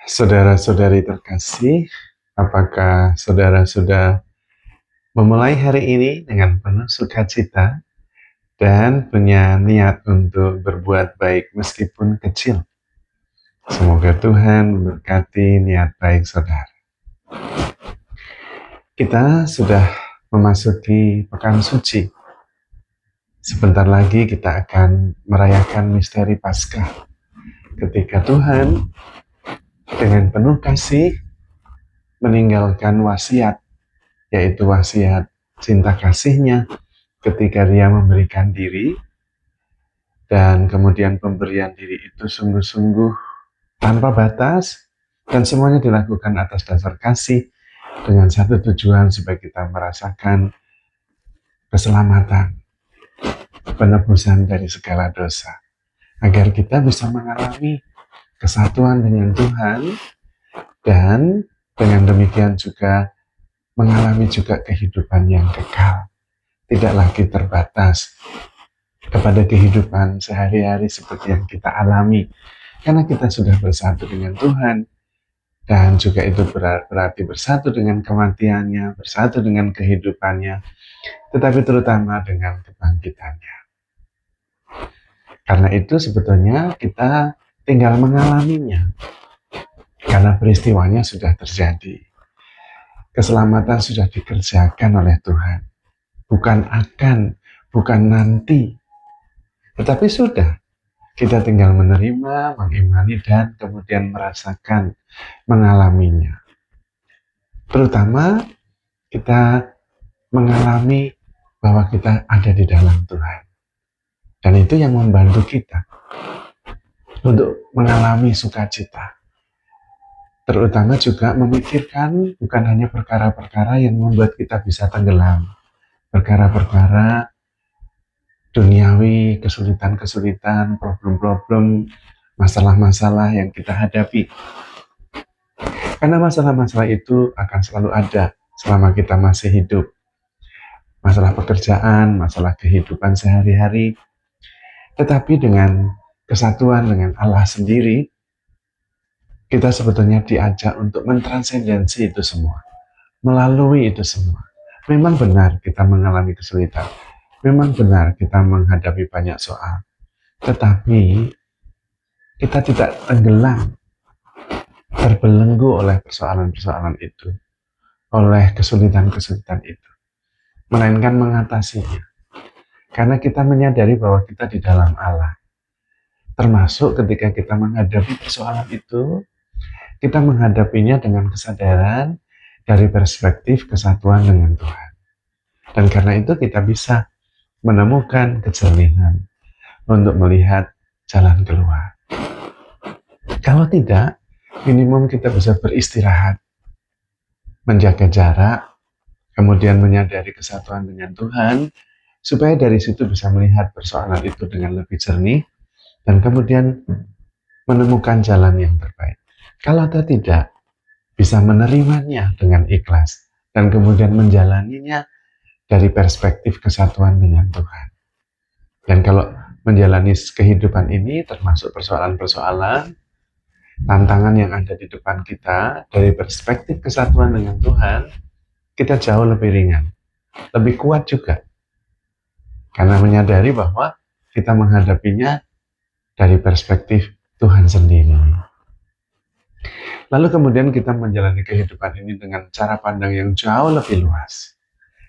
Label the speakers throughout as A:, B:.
A: Saudara-saudari terkasih, apakah saudara sudah memulai hari ini dengan penuh sukacita dan punya niat untuk berbuat baik meskipun kecil? Semoga Tuhan memberkati niat baik saudara. Kita sudah memasuki pekan suci. Sebentar lagi kita akan merayakan misteri Paskah, ketika Tuhan dengan penuh kasih meninggalkan wasiat, yaitu wasiat cinta kasihnya ketika dia memberikan diri, dan kemudian pemberian diri itu sungguh-sungguh tanpa batas, dan semuanya dilakukan atas dasar kasih dengan satu tujuan supaya kita merasakan keselamatan, penebusan dari segala dosa, agar kita bisa mengalami kesatuan dengan Tuhan, dan dengan demikian juga mengalami juga kehidupan yang kekal, tidak lagi terbatas kepada kehidupan sehari-hari seperti yang kita alami, karena kita sudah bersatu dengan Tuhan, dan juga itu berarti bersatu dengan kematiannya, bersatu dengan kehidupannya, tetapi terutama dengan kebangkitannya. Karena itu sebetulnya kita tinggal mengalaminya, karena peristiwanya sudah terjadi. Keselamatan sudah dikerjakan oleh Tuhan, bukan nanti, tetapi sudah. Kita tinggal menerima, mengimani, dan kemudian merasakan, mengalaminya. Terutama kita mengalami bahwa kita ada di dalam Tuhan. Dan itu yang membantu kita untuk mengalami sukacita. Terutama juga memikirkan bukan hanya perkara-perkara yang membuat kita bisa tenggelam. Perkara-perkara duniawi, kesulitan-kesulitan, problem-problem, masalah-masalah yang kita hadapi. Karena masalah-masalah itu akan selalu ada selama kita masih hidup. Masalah pekerjaan, masalah kehidupan sehari-hari. Tetapi dengan kesatuan dengan Allah sendiri, kita sebetulnya diajak untuk mentransendensi itu semua, melalui itu semua. Memang benar kita mengalami kesulitan, memang benar kita menghadapi banyak soal, tetapi kita tidak tenggelam, terbelenggu oleh persoalan-persoalan itu, oleh kesulitan-kesulitan itu, melainkan mengatasinya. Karena kita menyadari bahwa kita di dalam Allah. Termasuk ketika kita menghadapi persoalan itu, kita menghadapinya dengan kesadaran dari perspektif kesatuan dengan Tuhan. Dan karena itu kita bisa menemukan kejernihan untuk melihat jalan keluar. Kalau tidak, minimum kita bisa beristirahat, menjaga jarak, kemudian menyadari kesatuan dengan Tuhan, supaya dari situ bisa melihat persoalan itu dengan lebih jernih, dan kemudian menemukan jalan yang terbaik. Kalau tidak, bisa menerimanya dengan ikhlas, dan kemudian menjalaninya dari perspektif kesatuan dengan Tuhan. Dan kalau menjalani kehidupan ini, termasuk persoalan-persoalan, tantangan yang ada di depan kita, dari perspektif kesatuan dengan Tuhan, kita jauh lebih ringan, lebih kuat juga. Karena menyadari bahwa kita menghadapinya dari perspektif Tuhan sendiri. Lalu kemudian kita menjalani kehidupan ini dengan cara pandang yang jauh lebih luas.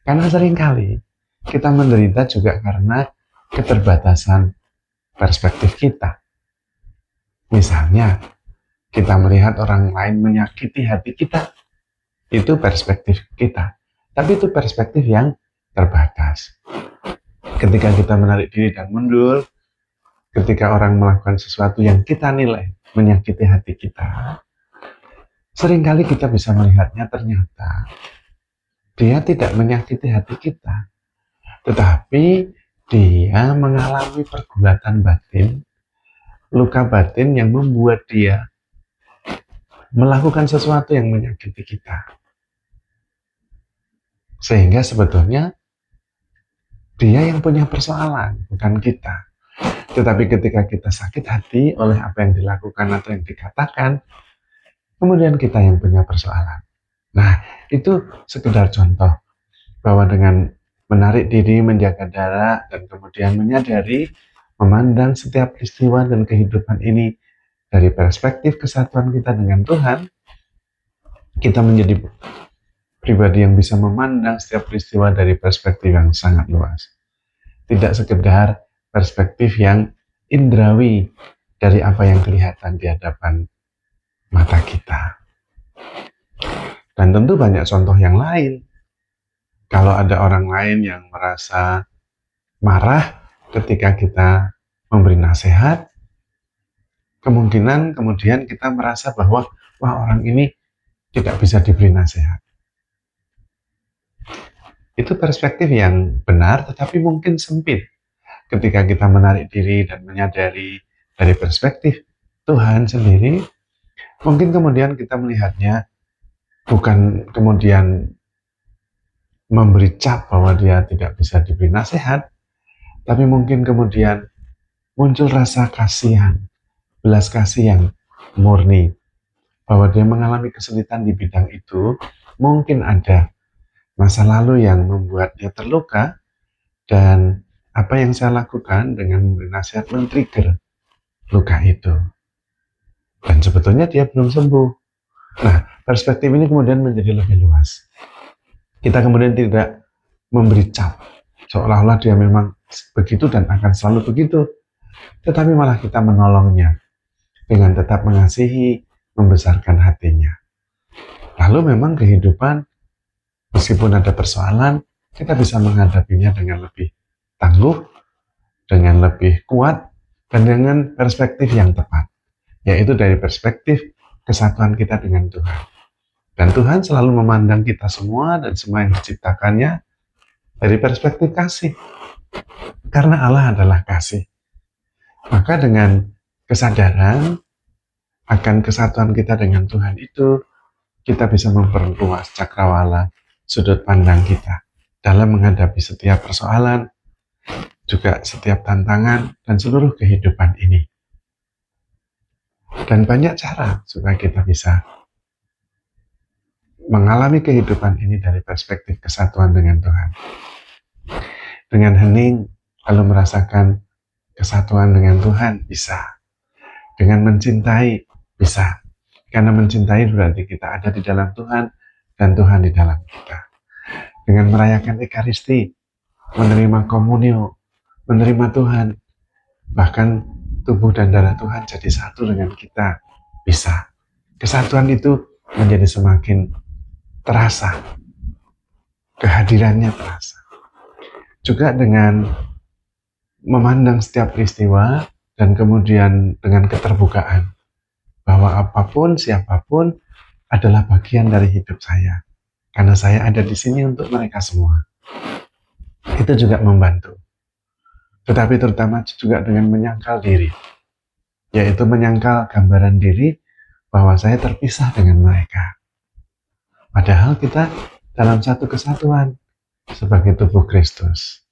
A: Karena seringkali kita menderita juga karena keterbatasan perspektif kita. Misalnya, kita melihat orang lain menyakiti hati kita, itu perspektif kita. Tapi itu perspektif yang terbatas. Ketika kita menarik diri dan mundur, ketika orang melakukan sesuatu yang kita nilai menyakiti hati kita, seringkali kita bisa melihatnya ternyata dia tidak menyakiti hati kita, tetapi dia mengalami pergulatan batin, luka batin yang membuat dia melakukan sesuatu yang menyakiti kita. Sehingga sebetulnya dia yang punya persoalan, bukan kita. Tetapi ketika kita sakit hati oleh apa yang dilakukan atau yang dikatakan, kemudian kita yang punya persoalan. Nah, itu sekedar contoh bahwa dengan menarik diri, menjaga jarak, dan kemudian menyadari, memandang setiap peristiwa dan kehidupan ini dari perspektif kesatuan kita dengan Tuhan, kita menjadi pribadi yang bisa memandang setiap peristiwa dari perspektif yang sangat luas. Tidak sekedar perspektif yang indrawi dari apa yang kelihatan di hadapan mata kita. Dan tentu banyak contoh yang lain. Kalau ada orang lain yang merasa marah ketika kita memberi nasihat, kemungkinan kemudian kita merasa bahwa wah, orang ini tidak bisa diberi nasihat. Itu perspektif yang benar tetapi mungkin sempit. Ketika kita menarik diri dan menyadari dari perspektif Tuhan sendiri, mungkin kemudian kita melihatnya bukan kemudian memberi cap bahwa dia tidak bisa diberi nasihat, tapi mungkin kemudian muncul rasa kasihan, belas kasih yang murni, bahwa dia mengalami kesulitan di bidang itu, mungkin ada masa lalu yang membuatnya terluka, dan apa yang saya lakukan dengan memberi nasihat men-trigger luka itu. Dan sebetulnya dia belum sembuh. Nah, perspektif ini kemudian menjadi lebih luas. Kita kemudian tidak memberi cap, seolah-olah dia memang begitu dan akan selalu begitu. Tetapi malah kita menolongnya dengan tetap mengasihi, membesarkan hatinya. Lalu memang kehidupan, meskipun ada persoalan, kita bisa menghadapinya dengan lebih tangguh, dengan lebih kuat, dan dengan perspektif yang tepat, yaitu dari perspektif kesatuan kita dengan Tuhan. Dan Tuhan selalu memandang kita semua dan semua yang diciptakannya dari perspektif kasih. Karena Allah adalah kasih. Maka dengan kesadaran akan kesatuan kita dengan Tuhan itu, kita bisa memperluas cakrawala sudut pandang kita dalam menghadapi setiap persoalan, juga setiap tantangan, dan seluruh kehidupan ini. Dan banyak cara supaya kita bisa mengalami kehidupan ini dari perspektif kesatuan dengan Tuhan. Dengan hening, lalu merasakan kesatuan dengan Tuhan, bisa. Dengan mencintai, bisa. Karena mencintai berarti kita ada di dalam Tuhan, dan Tuhan di dalam kita. Dengan merayakan Ekaristi, menerima komunio, menerima Tuhan, bahkan tubuh dan darah Tuhan jadi satu dengan kita, bisa. Kesatuan itu menjadi semakin terasa, kehadirannya terasa. Juga dengan memandang setiap peristiwa dan kemudian dengan keterbukaan bahwa apapun, siapapun adalah bagian dari hidup saya, karena saya ada di sini untuk mereka semua. Itu juga membantu. Tetapi terutama juga dengan menyangkal diri, yaitu menyangkal gambaran diri bahwa saya terpisah dengan mereka. Padahal kita dalam satu kesatuan sebagai tubuh Kristus.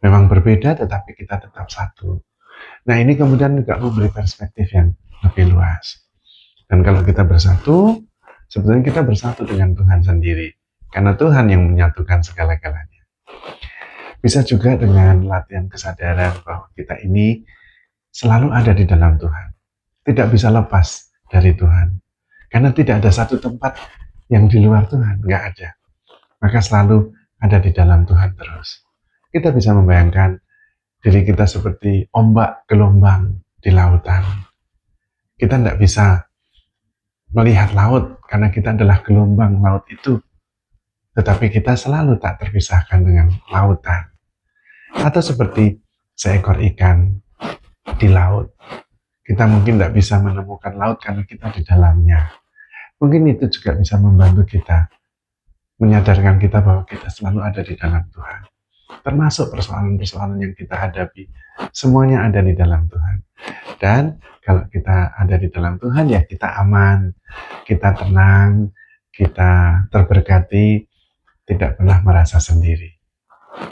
A: Memang berbeda tetapi kita tetap satu. Nah, ini kemudian juga memberi perspektif yang lebih luas. Dan kalau kita bersatu, sebetulnya kita bersatu dengan Tuhan sendiri. Karena Tuhan yang menyatukan segala-galanya. Bisa juga dengan latihan kesadaran bahwa kita ini selalu ada di dalam Tuhan. Tidak bisa lepas dari Tuhan. Karena tidak ada satu tempat yang di luar Tuhan, nggak ada. Maka selalu ada di dalam Tuhan terus. Kita bisa membayangkan diri kita seperti ombak gelombang di lautan. Kita tidak bisa melihat laut karena kita adalah gelombang laut itu. Tetapi kita selalu tak terpisahkan dengan lautan. Atau seperti seekor ikan di laut. Kita mungkin tidak bisa menemukan laut karena kita di dalamnya. Mungkin itu juga bisa membantu kita, menyadarkan kita bahwa kita selalu ada di dalam Tuhan. Termasuk persoalan-persoalan yang kita hadapi, semuanya ada di dalam Tuhan. Dan kalau kita ada di dalam Tuhan, ya kita aman, kita tenang, kita terberkati, tidak pernah merasa sendiri.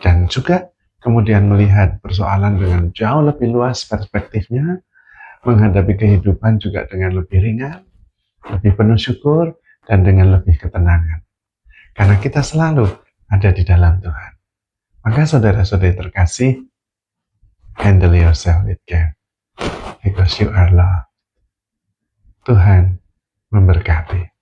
A: Dan juga kemudian melihat persoalan dengan jauh lebih luas perspektifnya, menghadapi kehidupan juga dengan lebih ringan, lebih penuh syukur, dan dengan lebih ketenangan. Karena kita selalu ada di dalam Tuhan. Maka saudara-saudari terkasih, handle yourself with care. Because you are loved. Tuhan memberkati.